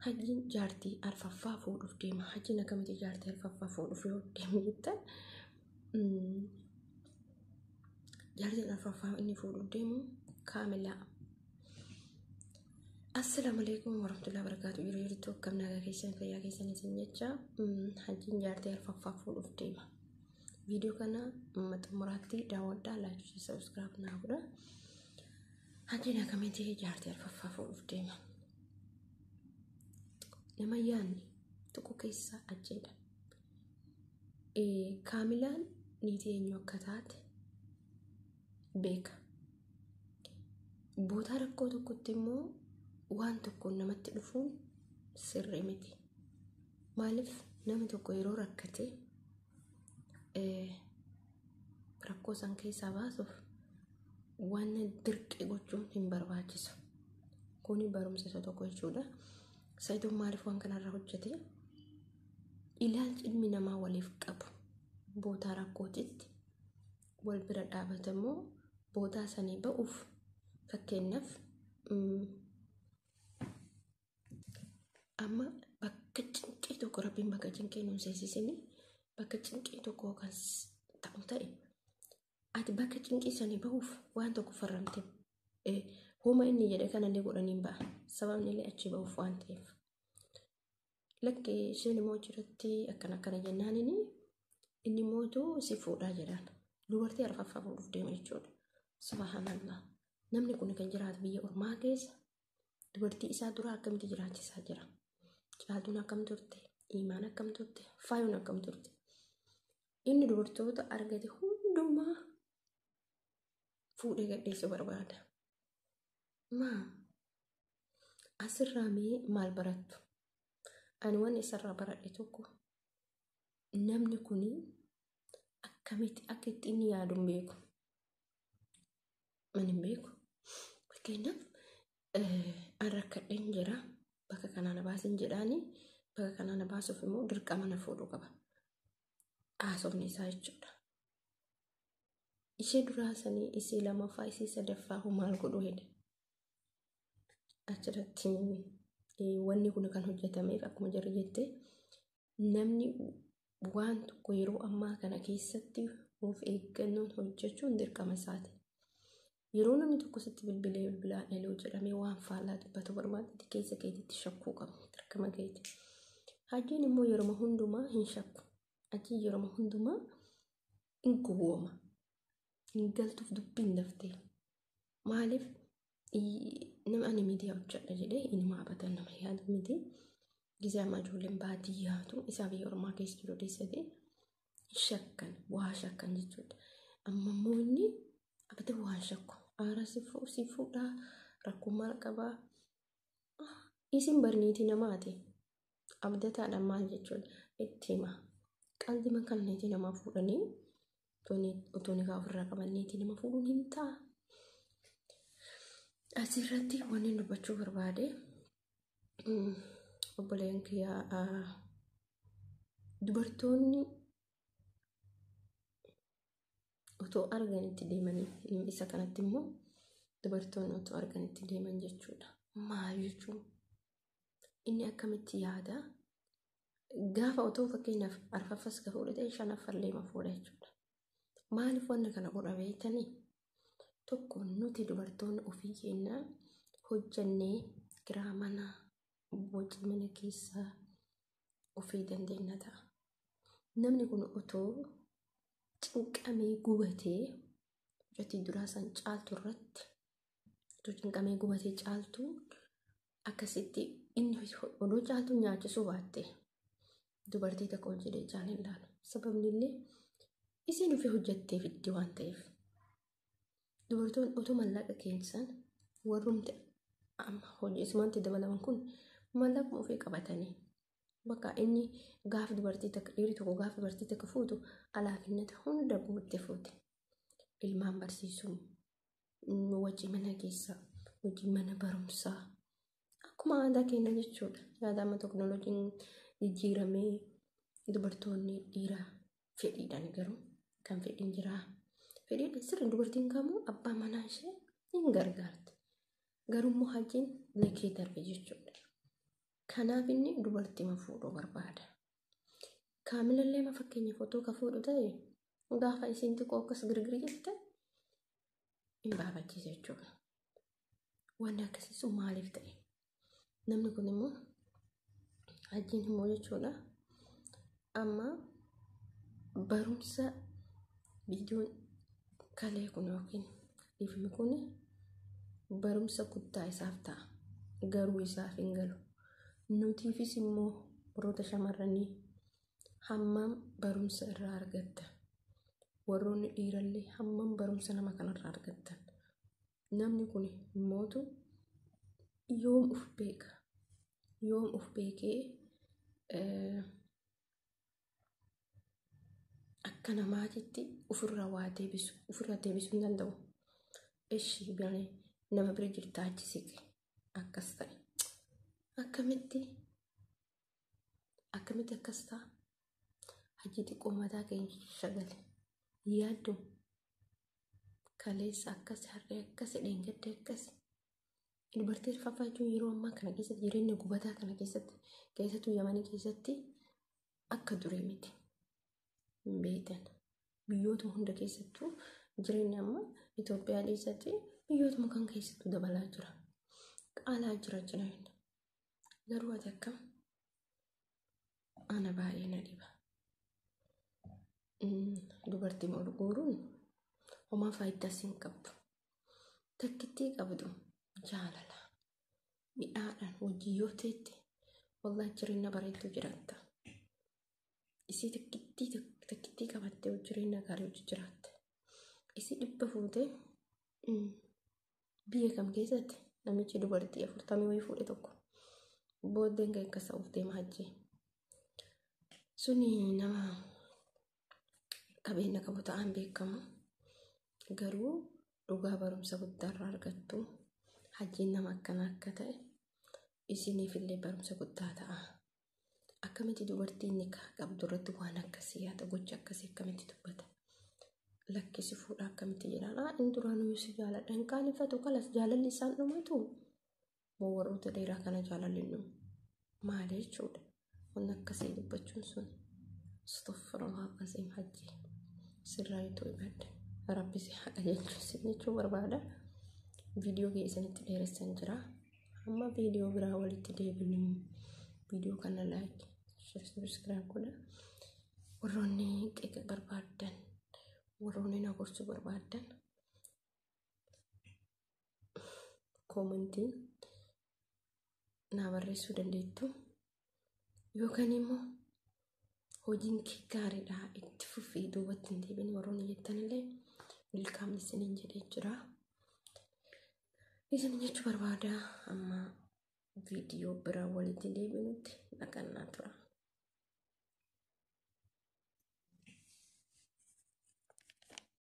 Hajjiin jaartii arfaffaa fuudhuuf deema. Hajjiin akkamitti jaartii arfaffaa fuudhuuf yoo deemu jettan jaartiin arfaffaa inni fuudhuuf deemu kaamilaa. Assalamu alaikum warahmatullahi wabarakatuh. Yeroo jirtu akkam nagaa keessan fayyaa keessan isin jecha hajjiin jaartii arfaffaa fuudhuuf deema. Viidiyoo kana xumuraatti daawwadhaa, laayikii subscribe naa godhaa. Hajjiin akkamitti jaartii arfaffaa fuudhuuf deema. Nama yaanni tokko keessa ajjeedha. Kaamilaan niitii eenyu akka taate beeka. Bootaa rakkoo tokkotti immoo waan tokko namatti dhufuun sirrii miti. Maaliif namni tokko yeroo rakkate rakkoo san keessaa baasuuf waan dirqii gochuun hin barbaachisu. Kuni barumsa isa tokko jechuudha. Saayituun maaliif waan kanarra hojjete? Ilaalchi ilmi namaa waliif qabu bootaa rakkootitti wal bira dhaabatamoo bootaa sanii ba'uuf. Fakkeenyaaf amma bakka cinqii tokko rabbiin bakka cinqii nuun seensisini bakka cinqii tokko kan ta'u ta'e ati bakka cinqii sanii ba'uuf waan tokko farramte homa inni jedhe kanallee godhaniin ba'a. Sababni illee achi ba'uuf waan ta'eef. Lakkee isheen immoo jiratti akkana jennaanini inni mootuu si fuudhaa jedhaan. Dubartii arfaffaa fuudhuuf deema jechuudha. Subhaanallah. Namni kun kan jiraatu biyya ormaa keessa dubartii isaa dura akkamitti jiraachisaa jira? Caaltuun akkam turte? Imaan akkam turte? Faayuun akkam turte? Inni dubartoota argate hundumaa fuudhee gadhiisuu barbaada. Asirraa mee maal barattu? Ani waan isarraa baradhe tokko namni kun akkamitti akka itti inni yaadu hin beeku. Ani hin beeku. Fakkeenyaaf an rakkadheen jira bakka kanaa na baasin jedhaani bakka kanaa na baasuuf immoo dirqama na fuudhuu qaba. Haasofni isaa jechuudha. Ishee duraa sanii isii lamaffaa isii sadaffaa maal godhuu hedde? Achirratti wanni kun kan hojjetameef akkuma jarri jette namni waan tokko yeroo ammaa kana keessatti of eeggannoon hojjechuun dirqama isaati. Yeroo namni tokko sitti bilbilaan eloo jedhamee waan faallaa dubbatu barbaadatti keessa keetitti shakkuu qabu dirqama keeti. Hajjiin immoo yeroo hundumaa hin shakku. Hajjiin yeroo hundumaa hin gowwooma. Hin galtuuf dubbiin daftee. Maaliif nama ani miidiyaa hojjedha jedhee inni maabatan nama yaadu miti. Gizee amma ijoolleen baadiyyaatu isaa biyya ormaa keessa jiru deessatee shakkan waa shakkan jechuudha. Amma immoo inni abdii waan shakku. Aara si fuudhaa rakkoo maal qabaa? Isin barniitii namaati. Abdataadhaan maal jechuudha? Itti hima. Qalbii kan niitii namaa fuudhanii otoo nikaa ofirraa qaban niitii nama fuudhuun hin ta'a. Asirratti wanni dubbachuu barbaade obboleen kiyyaa dubartoonni otoo arganitti deemanii isa kanatti immoo dubartoonni otoo arganitti deeman jechuudha. Maal jechuun inni akkamitti yaada? Gaafa otoo fakkeenyaaf arfaffas ka fuudhate shanaffallee ma fuudha jechuudha. Maaliif wanna kana godha beektanii? Tokko nuti dubartoonni ofii keenya hojjannee kiraa mana boci mana keessaa ofii dandeenya ta'a. Namni kun otoo cinqamee gubatee hojjetii duraa san caaltu irratti otoo cinqamee gubatee caaltu akkasitti inni odoo caaltu nyaachisuu baatte dubartii takka ol jedhee caaleen laala. Sababni illee isin ofii hojjetteef itti waan ta'eef. Dubartoonni otoo mallaqa keessan warrumte amma hojjeessumaatti dabalaman kun mallaqa ofii qabatanii bakka inni gaafa dubartii takka dhiirri tokko gaafa dubartii takka fuutu alaafinnata hunda guutte fuute. Ilmaan barsiisuu, wajjii mana keessaa, wajjii mana barumsaa akkuma aadaa keenya jechuudha. Yaada amma teknooloojiin jijjiiramee dubartoonni dhiira fedhiidhaan garuu kan fedhiin jiraa. Fedhiidhaan sirriin dubartiin kamuu abbaa manaa ishee hin gargaarti. Garuu immoo hajjiin leekee darbe jechuudha. Kanaaf inni dubartii ma fuudhuu barbaada. Kaamilallee ma fakkeenya footoo ka fuudhu ta'e gaafa isiin xiqqoo akkas girgiri jette hin baafachiisa jechuudha. Wanni akkasii sun maaliif ta'e? Namni kun immoo Hajjiin immoo jechuudha. Amma barumsa viidiyoon kalee kun yookiin ifni kun barumsa guddaa isaaf ta'a. Garuu isaaf hin galu. Nutiifis immoo warroota shamarranii hammam barumsa irraa argatta. Warroonni dhiirallee hammam barumsa nama kanarraa argattan. Namni kun immootu yoom uf beeka. Yoom uf beekee akka namaatitti ofirraa waa deebisu, ofirraa deebisuu hin danda'u. Ishii biraan nama bira jirtaa achi siqe akkas ta'e. Akkamitti akkas ta'a? Hajji xiqqoo mataa keenya shagale yaaddu kaleessa akkas harree akkas dheengadde akkas dubartii faffaachuun yeroo ammaa kana keessatti jireenya gubataa kana keessattuu Yamanii keessatti akka duree miti. Beekan biyyoota hunda keessattuu jireenya amma Itoophiyaa keessatti biyyoota kan keessattuu dabalaa jira. Qaalaa jira jireenya. Garuu ati akkam ana baay'ee na dhiba. Dubartii ol guuruun homaa faayidaas hin qabdu. Takkittii qabdu jaalala. Midhaadhaan hojii yoo ta'etti wallaahi jireenya bareedduu jiraatta. Isii takkittii qabattee jireenya gaarii hojii jiraatta. Isii dhibba fuutee biyya kam keessatti namichi dubartii 40 wayii fuudhe tokko booddeen kan akka sa'uuf deema Hajji. Suni nama qabeenya qabu ta'an beekamu. Garuu dhugaa barumsa guddaarraa argattu. Hajjiin nama akkana akka ta'e isiniif illee barumsa guddaa ta'a. Akkamitti dubartiin nikaa qabdu irratti waan akkasii yaada gocha akkasii akkamitti dubbata? Lakkisi fuudha akkamitti jedhaan inni duraanuu si jaaladha hin qaaneffatu kalas jaalalli isaan dhumatu moo warroota dheeraa kana jaalalli dhumu maali jechuudha. Wanni akkasii dubbachuun sun astaghfirullah azim Hajji sirraa itoo ibadde rabbisi haqa jechuu barbaada. Viidiyoo keessanitti dheeressan jira. Amma viidiyoo biraa walitti deebinu viidiyoo kana like share subscribe godha. Warroonni qeeqa barbaadan warroonni na gorsuu barbaadan koomentiin na barreessuu dandeettu. Yookaan immoo hojiin kee gaariidha itti fufii duubatti hin deebiin warroonni jettanillee milkaa'amni isiniin jedhee jira. Isin jechuu barbaada. Amma viidiyoo biraa walitti deebinutti dhaqannaa.